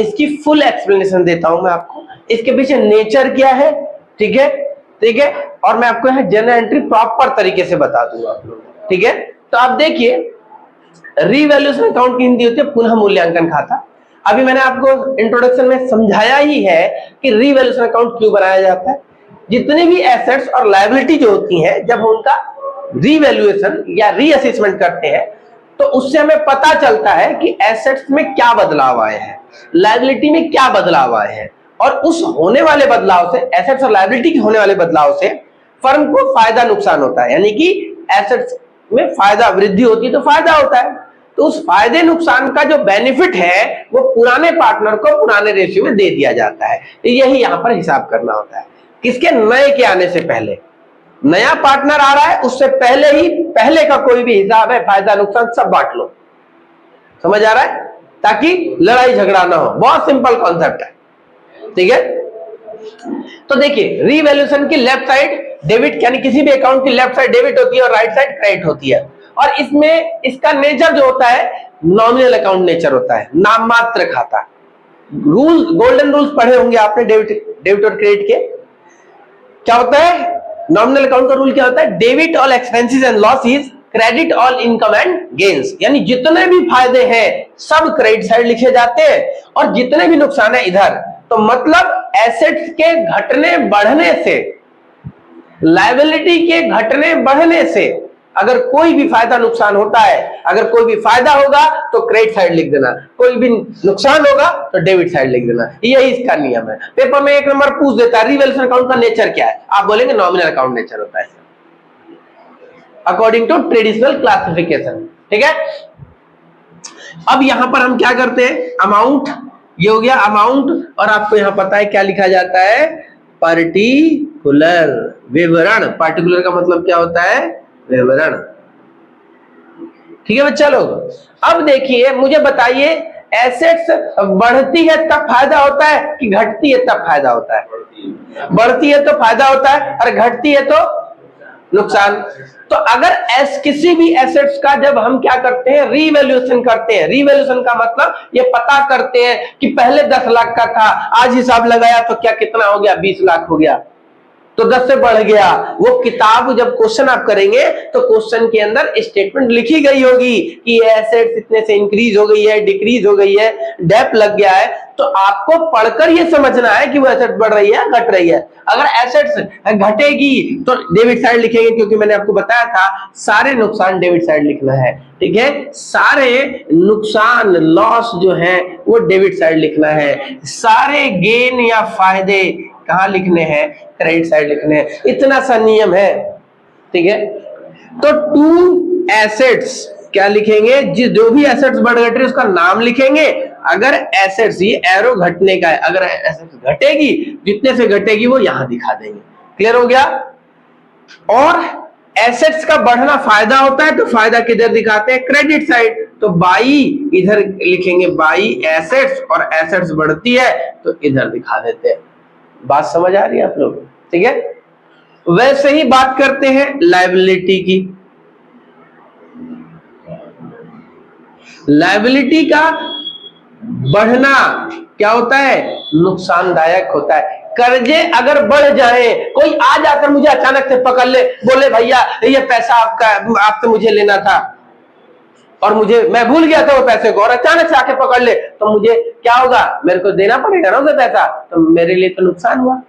इसकी full explanation देता हूं मैं आपको, इसके पीछे नेचर क्या है, ठीक है, ठीक है, और मैं आपको यहाँ जनरल एंट्री प्रॉपर तरीके से बता दूंगा आप लोग, ठीक है। तो आप देखिए, रीवैल्यूएशन अकाउंट की हिंदी होती है पुनः मूल्यांकन खाता। अभी मैंने आपको इंट्रोडक्शन में समझाया ही है कि रीवैल्यूएशन अकाउंट क्यों बनाया जाता है। जितने भी एसेट्स और लायबिलिटी जो होती हैं, जब उनका रीवैल्यूएशन या रीअसेसमेंट करते हैं तो उससे हमें पता चलता है कि एसेट्स में क्या बदलाव आए हैं, लायबिलिटी में क्या बदलाव आए हैं, और उस होने वाले बदलाव से, एसेट्स और लायबिलिटी के होने वाले बदलाव से फर्म को फायदा नुकसान होता है। यानी कि एसेट्स में फायदा वृद्धि होती है तो फायदा होता है, तो उस फायदे नुकसान का जो बेनिफिट है वो पुराने पार्टनर को पुराने रेशियो में दे दिया जाता है। तो यही यहां पर हिसाब करना होता है। किसके? नए के आने से पहले। नया पार्टनर आ रहा है उससे पहले ही पहले का कोई भी हिसाब है, फायदा नुकसान सब बांट लो। समझ आ रहा है? ताकि लड़ाई झगड़ा ना हो। बहुत सिंपल कॉन्सेप्ट है, ठीक है। तो देखिए, रीवैल्यूएशन की लेफ्ट साइड डेबिट, यानी किसी भी अकाउंट की लेफ्ट साइड डेबिट होती है और राइट साइड क्रेडिट होती है। और इसमें इसका नेचर जो होता है नॉमिनल अकाउंट नेचर होता है, नाम मात्र खाता। रूल, गोल्डन रूल्स पढ़े होंगे आपने डेबिट और क्रेडिट के। क्या होता है नॉमिनल अकाउंट का रूल? क्या होता है? Debit all expenses and losses, credit all income and gains. यानी जितने भी फायदे हैं सब क्रेडिट साइड लिखे जाते हैं और जितने भी नुकसान है इधर। तो मतलब एसेट्स के घटने बढ़ने से, लायबिलिटी के घटने बढ़ने से अगर कोई भी फायदा नुकसान होता है, अगर कोई भी फायदा होगा तो क्रेडिट साइड लिख देना, कोई भी नुकसान होगा तो डेबिट साइड लिख देना। यही इसका नियम है। पेपर में एक नंबर पूछ देता है रीवैल्यूएशन अकाउंट का नेचर क्या है, आप बोलेंगे नॉमिनल अकाउंट नेचर होता है अकॉर्डिंग टू ट्रेडिशनल क्लासिफिकेशन, ठीक है। अब यहां पर हम क्या करते हैं, अमाउंट, ये हो गया अमाउंट, और आपको यहां पता है क्या लिखा जाता है? पार्टिकुलर, विवरण। पार्टिकुलर का मतलब क्या होता है? विवरण, ठीक है बच्चा लोग। अब देखिए, मुझे बताइए, एसेट्स बढ़ती है तब फायदा होता है कि घटती है तब फायदा होता है? बढ़ती है तो फायदा होता है और घटती है तो नुकसान। तो अगर किसी भी एसेट्स का जब हम क्या करते हैं, रीवैल्यूएशन करते हैं, रीवैल्यूएशन का मतलब ये पता करते हैं कि पहले 10 लाख का था, आज हिसाब लगाया तो क्या कितना हो गया? 20 लाख हो गया, तो 10 से बढ़ गया। वो किताब जब क्वेश्चन आप करेंगे तो क्वेश्चन के अंदर स्टेटमेंट लिखी गई होगी कि ये एसेट्स इतने से इंक्रीज हो गई है, डिक्रीज हो गई है, डेप लग गया है। तो आपको पढ़कर ये समझना है कि वो एसेट बढ़ रही है घट रही है। अगर एसेट्स घटेगी तो डेबिट साइड लिखेंगे, क्योंकि मैंने आपको बताया था सारे नुकसान डेबिट साइड लिखना है, ठीक है। सारे नुकसान, लॉस जो है वो डेबिट साइड लिखना है। सारे गेन या फायदे कहां लिखने हैं? क्रेडिट साइड लिखने हैं। इतना सा नियम है, ठीक है। तो टू एसेट्स क्या लिखेंगे? जो भी एसेट्स बढ़ घट रही उसका नाम लिखेंगे। अगर एसेट्स, ये एरो घटने का है, अगर एसेट्स घटेगी, जितने से घटेगी वो यहां दिखा देंगे। क्लियर हो गया? और एसेट्स का बढ़ना फायदा होता है तो फायदा किधर दिखाते हैं? Credit side. तो बाई इधर लिखेंगे, बाई एसेट्स, और एसेट्स बढ़ती है तो इधर दिखा देते हैं। बात समझ आ रही है आप लोग? ठीक है। वैसे ही बात करते हैं लायबिलिटी की। लायबिलिटी का बढ़ना क्या होता है? नुकसानदायक होता है। कर्जे अगर बढ़ जाए, कोई आ जाकर मुझे अचानक से पकड़ ले, बोले भैया ये पैसा आपका, आपसे मुझे लेना था और मैं भूल गया था वो पैसे को, और अचानक से आके पकड़ ले, तो मुझे क्या होगा? मेरे को देना पड़ेगा ना उसे पैसा, तो मेरे लिए तो नुकसान हुआ।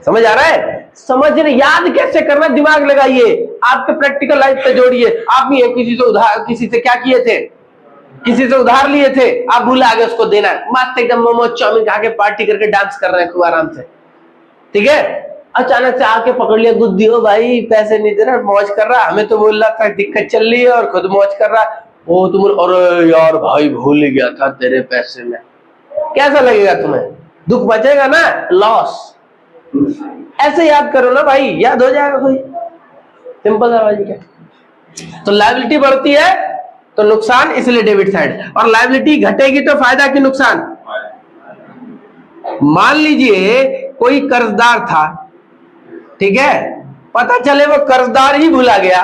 समझ आ रहा है? समझ रहे? याद कैसे करना, दिमाग लगाइए, आपके प्रैक्टिकल लाइफ से जोड़िए। आप भी किसी से क्या किए थे? किसी से उधार लिए थे, आप भूला गए उसको देना, मस्त एकदम मोमोज चाउमीन खा के पार्टी करके डांस कर रहे हैं खूब आराम से, ठीक है। अचानक से आके पकड़ लिया, गुद्दी हो भाई पैसे नहीं दे रहा, मौज कर रहा, हमें तो बोल रहा था दिक्कत चल रही है और खुद मौज कर रहा। ओ तुम, अरे यार भाई भूल गया था तेरे पैसे में। कैसा लगेगा तुम्हें? दुख बचेगा ना? लॉस। ऐसे याद करो ना भाई, याद हो जाएगा कोई, सिंपल सा भाई। क्या तो लायबिलिटी बढ़ती है तो नुकसान, इसलिए डेबिट साइड, और लायबिलिटी घटेगी तो फायदा कि नुकसान? मान लीजिए कोई कर्जदार था, ठीक है, पता चले वो कर्जदार ही भूला गया,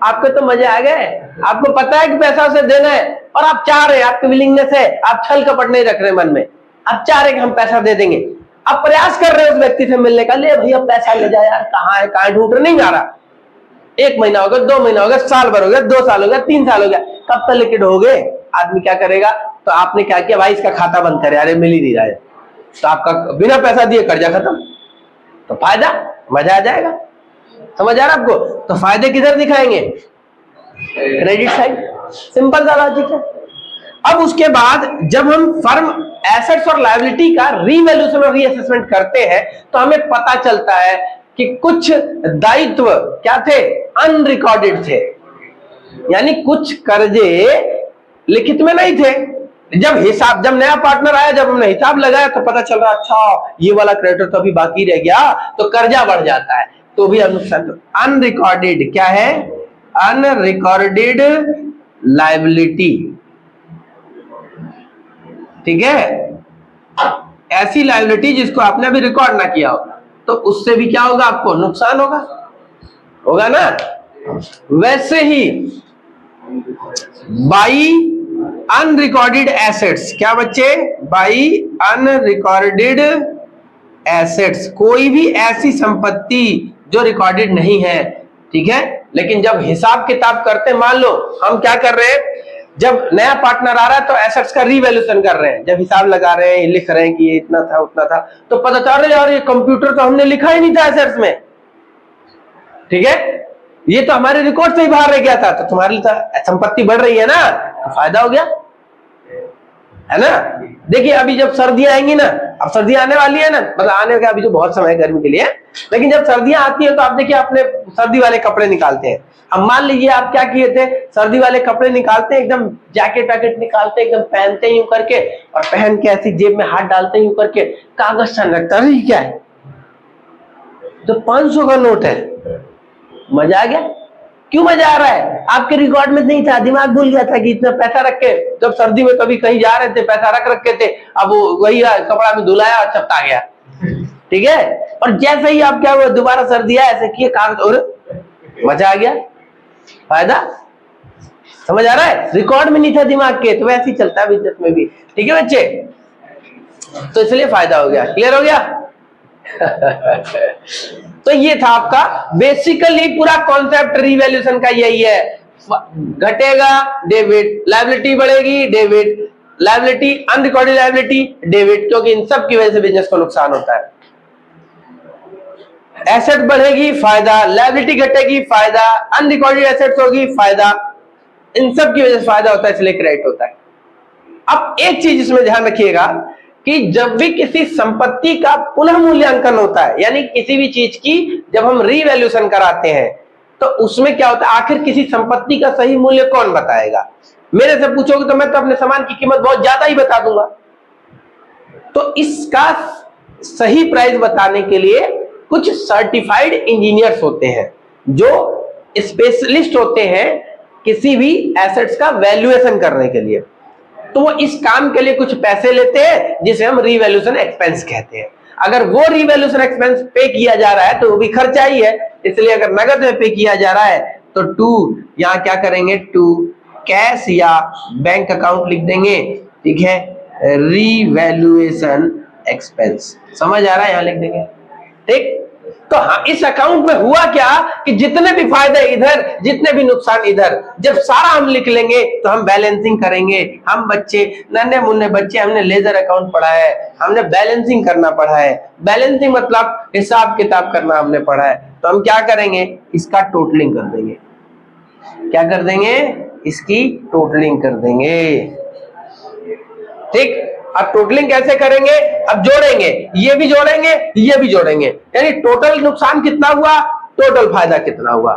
आपको तो मजे आ गए, आपको पता है कि पैसा उसे देना है और आप चाह रहे हैं, आपकी विलिंगनेस है, आप छल कपट नहीं रख रहे मन में, आप चाह रहे हैं कि हम पैसा दे देंगे, आप प्रयास कर रहे हैं उस व्यक्ति से मिलने का, ले भैया पैसा ले जा यार, कहाँ है कहाँ ढूंढ रहे, नहीं जा रहा, 1 महीना हो गया, 2 महीना हो गया, साल भर हो गया, 2 साल हो गया, 3 साल हो गया, कब तक लिक्विड हो गए? आदमी क्या करेगा? तो आपने क्या किया, भाई इसका खाता बंद करे, अरे मिल ही नहीं रहा है, तो आपका बिना पैसा दिए कर्जा खत्म, तो फायदा, मजा आ जाएगा। समझ आ रहा आपको? तो फायदे किधर दिखाएंगे? क्रेडिट साइड, सिंपल सा लॉजिक है। अब उसके बाद जब हम फर्म एसेट्स और लायबिलिटी का रीवैल्यूएशन और रीअसेसमेंट करते हैं तो हमें पता चलता है कि कुछ दायित्व क्या थे? अनरिकॉर्डेड थे, यानी कुछ कर्जे लिखित में नहीं थे। जब नया पार्टनर आया, जब हमने हिसाब लगाया तो पता चल रहा, अच्छा ये वाला क्रेडिटर तो अभी बाकी रह गया, तो कर्जा बढ़ जाता है, तो भी नुकसान। अनरिकॉर्डेड क्या है? अनरिकॉर्डेड लायबिलिटी, ठीक है, ऐसी लायबिलिटी जिसको आपने अभी रिकॉर्ड ना किया हो, तो उससे भी क्या होगा? आपको नुकसान होगा ना। वैसे ही बाई अनरिकॉर्डेड एसेट्स, क्या बच्चे? बाई अनरिकॉर्डेड एसेट्स, कोई भी ऐसी संपत्ति जो रिकॉर्डेड नहीं है, ठीक है, लेकिन जब हिसाब किताब करते, मान लो हम क्या कर रहे हैं, जब नया पार्टनर आ रहा है तो एसेट्स का रीवैल्यूएशन कर रहे हैं, जब हिसाब लगा रहे हैं, लिख रहे हैं कि ये इतना था उतना था, तो पता चल रहा है यार ये कंप्यूटर तो हमने लिखा ही नहीं था एसेट्स में, ठीक है, ये तो हमारे रिकॉर्ड से ही बाहर रह गया था, तो तुम्हारी संपत्ति बढ़ रही है ना, तो फायदा हो गया, है ना। देखिए अभी जब सर्दियां आएंगी ना, अब सर्दियां आने वाली है ना, मतलब आने का अभी जो बहुत समय है गर्मी के लिए, लेकिन जब सर्दियां आती है तो आप देखिए अपने सर्दी वाले कपड़े निकालते हैं। अब मान लीजिए आप क्या किए थे, सर्दी वाले कपड़े निकालते हैं, एकदम जैकेट वैकेट निकालते हैं, एकदम पहनते हैं यूं करके, और पहन के ऐसी जेब में हाथ डालते हैं यूं करके, कागज सन लगता है, क्या है, तो 500 का नोट है, मजा आ गया। क्यों मजा आ रहा है? आपके रिकॉर्ड में नहीं था, दिमाग भूल गया था कि इतना पैसा रख के, जब सर्दी में कभी कहीं जा रहे थे पैसा रख रखे थे, अब वो वही कपड़ा में धुलाया और चपटा गया, ठीक है, और जैसे ही आप क्या हुआ, दोबारा सर्दी आया, ऐसे किए कागज, और मजा आ गया, फायदा। समझ आ रहा है? रिकॉर्ड में नहीं था दिमाग के, तो वैसे ही चलता है बिजनेस में भी, ठीक है बच्चे, तो इसलिए फायदा हो गया। क्लियर हो गया? तो ये था आपका बेसिकली पूरा कॉन्सेप्ट रिवैल्यूएशन का, यही है, घटेगा डेबिट, लायबिलिटी बढ़ेगी debit, liability unrecorded liability debit, क्योंकि इन सब की वजह से बिजनेस को नुकसान होता है। एसेट बढ़ेगी फायदा, लायबिलिटी घटेगी फायदा, अनरिकॉर्डेड एसेट्स होगी फायदा, इन सब की वजह से फायदा होता है, इसलिए क्रेडिट होता है। अब एक चीज इसमें ध्यान रखिएगा कि जब भी किसी संपत्ति का पुनः मूल्यांकन होता है, यानी किसी भी चीज की जब हम रीवैल्यूएशन कराते हैं, तो उसमें क्या होता है, आखिर किसी संपत्ति का सही मूल्य कौन बताएगा? मेरे से पूछोगे तो मैं तो अपने सामान की कीमत बहुत ज्यादा ही बता दूंगा। तो इसका सही प्राइस बताने के लिए कुछ सर्टिफाइड इंजीनियर्स होते हैं जो स्पेशलिस्ट होते हैं किसी भी एसेट्स का वैल्यूएशन करने के लिए, तो वो इस काम के लिए कुछ पैसे लेते हैं जिसे हम रीवैल्यूएशन एक्सपेंस कहते हैं। अगर वो रीवैल्यूएशन एक्सपेंस पे किया जा रहा है तो वो भी खर्चा ही है, इसलिए अगर नगद में पे किया जा रहा है तो टू यहां क्या करेंगे, टू कैश या बैंक अकाउंट लिख देंगे, ठीक है, रीवैल्यूएशन एक्सपेंस, समझ आ रहा है, यहां लिख देंगे, ठीक। तो हाँ, इस अकाउंट में हुआ क्या कि जितने भी फायदे इधर, जितने भी नुकसान इधर, जब सारा हम लिख लेंगे तो हम बैलेंसिंग करेंगे। हम बच्चे, नन्हे मुन्ने बच्चे, हमने लेजर अकाउंट पढ़ा है, हमने बैलेंसिंग करना पढ़ा है। बैलेंसिंग मतलब हिसाब किताब करना हमने पढ़ा है। तो हम क्या करेंगे, इसका टोटलिंग कर देंगे। क्या कर देंगे, इसकी टोटलिंग कर देंगे, ठीक। अब टोटलिंग कैसे करेंगे, अब जोड़ेंगे, ये भी जोड़ेंगे, ये भी जोड़ेंगे, यानी टोटल नुकसान कितना हुआ, टोटल फायदा कितना हुआ।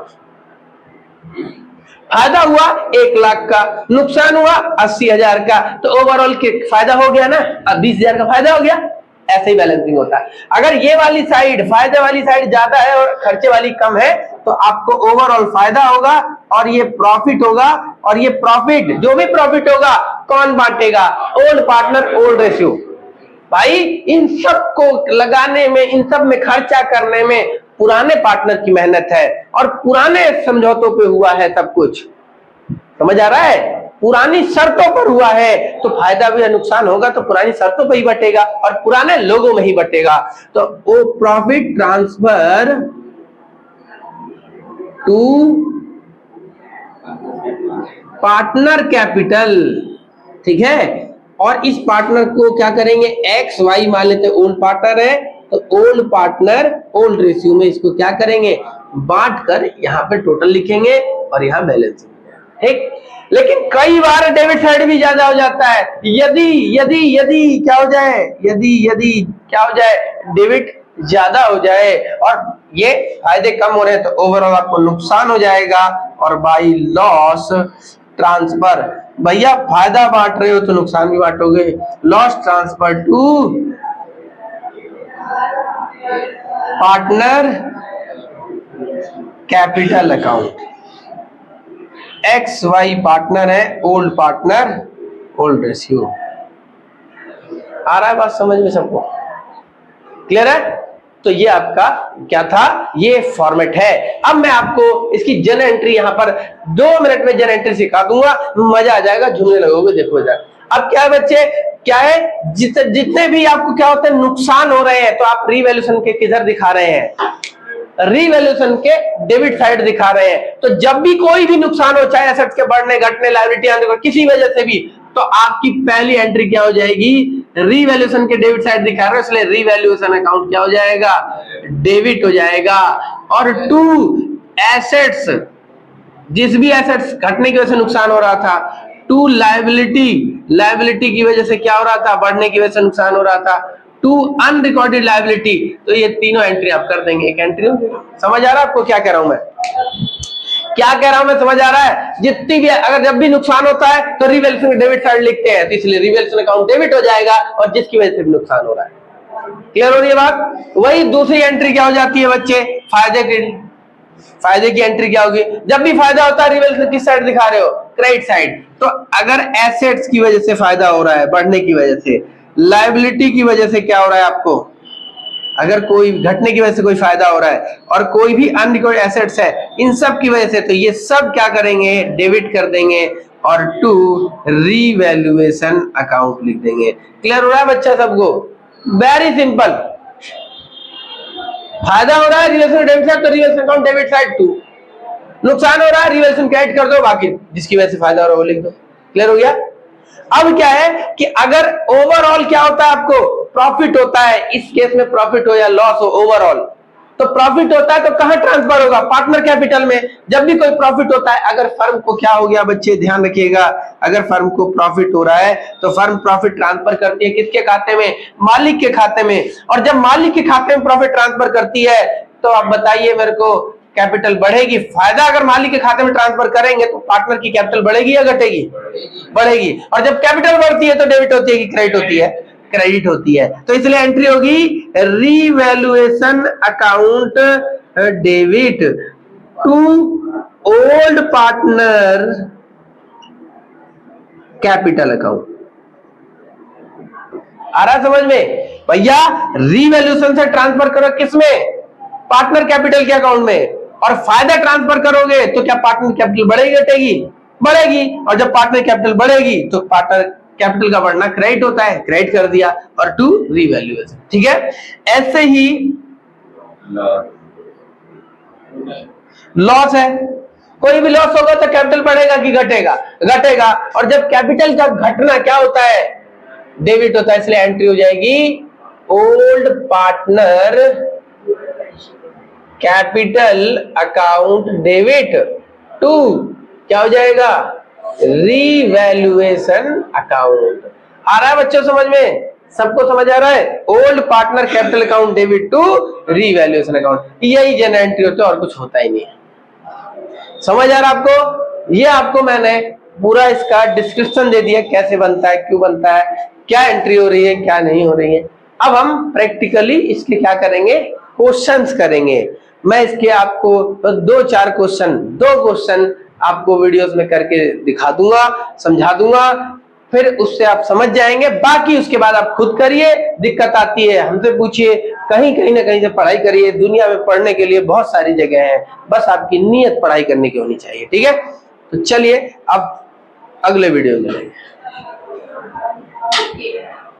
फायदा हुआ 1 लाख का, नुकसान हुआ 80,000 का, तो ओवरऑल फायदा हो गया ना, अब 20,000 का फायदा हो गया। ऐसे ही बैलेंसिंग होता है। अगर ये वाली साइड, फायदे वाली साइड ज्यादा है और खर्चे वाली कम है, तो आपको ओवरऑल फायदा होगा और ये प्रॉफिट होगा, और ये प्रॉफिट, जो भी प्रॉफिट होगा कौन बांटेगा, ओल्ड पार्टनर ओल्ड रेशियो। भाई इन सब को लगाने में, इन सब में खर्चा करने में पुराने पार्टनर की मेहनत है और पुराने समझौतों पे हुआ है सब कुछ, समझ आ रहा है, पुरानी शर्तों पर हुआ है, तो फायदा भी या नुकसान होगा तो पुरानी शर्तों पर ही बटेगा और पुराने लोगों में ही बटेगा। तो वो profit transfer to partner capital, ठीक है, और इस पार्टनर को क्या करेंगे, एक्स वाई मान लेते हैं, ओल्ड पार्टनर है तो ओल्ड पार्टनर ओल्ड रेशियो में इसको क्या करेंगे, बांट कर यहाँ पे टोटल लिखेंगे और यहाँ बैलेंस, ठीक। लेकिन कई बार डेबिट साइड भी ज्यादा हो जाता है, यदि यदि यदि क्या हो जाए, यदि यदि क्या हो जाए, डेबिट ज्यादा हो जाए और ये फायदे कम हो रहे हैं तो ओवरऑल आपको नुकसान हो जाएगा। और बाई लॉस ट्रांसफर, भैया फायदा बांट रहे हो तो नुकसान भी बांटोगे, loss transfer to partner capital account, X Y partner है, ओल्ड पार्टनर ओल्ड रेशियो। आ रहा है बात समझ में सबको, क्लियर है। तो ये आपका क्या था, ये फॉर्मेट है। अब मैं आपको इसकी जर्नल एंट्री यहां पर 2 मिनट में जर्नल एंट्री सिखा दूंगा, मजा आ जाएगा, झूमने लगोगे, देखो जरा। अब क्या है बच्चे, क्या है, जितने भी आपको क्या होते हैं नुकसान हो रहे हैं तो आप रीवैल्यूएशन के किधर दिखा रहे हैं, रीवैल्यूएशन के डेबिट साइड दिखा रहे हैं। तो जब भी कोई भी नुकसान हो, चाहे एसेट्स के बढ़ने घटने, लायबिलिटी आने को, किसी वजह से भी, तो आपकी पहली एंट्री क्या हो जाएगी, रीवैल्यूएशन के डेबिट साइड दिखा रहे हो, इसलिए रीवैल्यूएशन अकाउंट क्या हो जाएगा, डेबिट हो जाएगा। और टू एसेट्स, जिस भी एसेट्स घटने की वजह से नुकसान हो रहा था, टू लायबिलिटी, लायबिलिटी की वजह से क्या हो रहा था, बढ़ने की वजह से नुकसान हो रहा था, टू अनरिकॉर्डेड लायबिलिटी, तो ये तीनों एंट्री आप कर देंगे, एक एंट्री हो गई। समझ आ रहा है आपको क्या कह रहा हूं मैं, क्या कह रहा हूं मैं, समझ आ रहा है। जितनी भी अगर जब भी नुकसान होता है तो रिवैल्यूएशन डेबिट साइड लिखते हैं, तो इसलिए रिवैल्यूएशन अकाउंट डेबिट हो जाएगा और जिसकी वजह से भी नुकसान हो रहा है। क्लियर हो रही है बात। वही दूसरी एंट्री क्या हो जाती है बच्चे, फायदे की एंट्री क्या होगी, जब भी फायदा होता है रिवैल्यूएशन किस साइड दिखा रहे हो, क्रेडिट साइड। तो अगर एसेट्स की वजह से फायदा हो रहा है, बढ़ने की वजह से, लायबिलिटी की वजह से क्या हो रहा है आपको, अगर कोई घटने की वजह से कोई फायदा हो रहा है और कोई भी अनरिकॉर्डेड एसेट्स है, इन सब की वजह से, तो ये सब क्या करेंगे, डेबिट कर देंगे और टू रीवैल्यूएशन अकाउंट लिख देंगे। क्लियर हो रहा है बच्चा सबको, वेरी सिंपल। फायदा हो रहा है रिवैल्यूएशन डेबिट साइड, तो revaluation account debit side to, नुकसान हो रहा है रिवैल्यूएशन क्रेडिट कर दो, बाकी जिसकी वजह से फायदा हो रहा है वो लिख दो। क्लियर हो गया। अब क्या है कि अगर ओवरऑल क्या होता है, आपको प्रॉफिट होता है, इस केस में प्रॉफिट हो या लॉस हो, ओवरऑल तो प्रॉफिट होता है तो कहां ट्रांसफर होगा, पार्टनर कैपिटल में। जब भी कोई प्रॉफिट होता है, अगर फर्म को क्या हो गया बच्चे, ध्यान रखिएगा, अगर फर्म को प्रॉफिट हो रहा है तो फर्म प्रॉफिट ट्रांसफर करती है किसके खाते में, मालिक के खाते में। और जब मालिक के खाते में प्रॉफिट ट्रांसफर करती है तो आप बताइए मेरे को, कैपिटल बढ़ेगी। फायदा अगर मालिक के खाते में ट्रांसफर करेंगे तो पार्टनर की कैपिटल बढ़ेगी या घटेगी, बढ़ेगी। और जब कैपिटल बढ़ती है तो डेबिट होती है कि क्रेडिट होती है, क्रेडिट होती है। तो इसलिए एंट्री होगी revaluation account debit to old partner capital account. आ रहा समझ में भैया, रीवैल्यूएशन से ट्रांसफर करो किसमें, पार्टनर कैपिटल के अकाउंट में, और फायदा ट्रांसफर करोगे तो क्या पार्टनर कैपिटल बढ़ेगी घटेगी, बढ़ेगी। और जब पार्टनर कैपिटल बढ़ेगी तो पार्टनर कैपिटल का बढ़ना क्रेडिट होता है, क्रेडिट कर दिया, और टू रीवैल्यूएशन। ठीक है, ऐसे ही लॉस है, कोई भी लॉस होगा तो कैपिटल बढ़ेगा कि घटेगा, घटेगा। और जब कैपिटल का घटना क्या होता है, डेबिट होता है, इसलिए एंट्री हो जाएगी old partner capital account debit to क्या हो जाएगा, रीवैल्यूएशन अकाउंट। आ रहा है बच्चों समझ में, सबको समझ आ रहा है। Old partner capital account debit to revaluation account, यही जन एंट्री होता है और कुछ होता ही नहीं है। समझ आ रहा आपको। ये आपको मैंने पूरा इसका डिस्क्रिप्शन दे दिया, कैसे बनता है, क्यों बनता है, क्या एंट्री हो रही है, क्या नहीं हो रही है। अब हम प्रैक्टिकली इसके क्या करेंगे, क्वेश्चंस करेंगे। मैं इसके आपको 2-4 क्वेश्चन आपको वीडियोस में करके दिखा दूंगा, समझा दूंगा, फिर उससे आप समझ जाएंगे। बाकी उसके बाद आप खुद करिए, दिक्कत आती है हमसे पूछिए, कहीं कहीं ना कहीं से पढ़ाई करिए। दुनिया में पढ़ने के लिए बहुत सारी जगह है, बस आपकी नीयत पढ़ाई करने की होनी चाहिए। ठीक है, तो चलिए अब अगले वीडियो में मिलेंगे।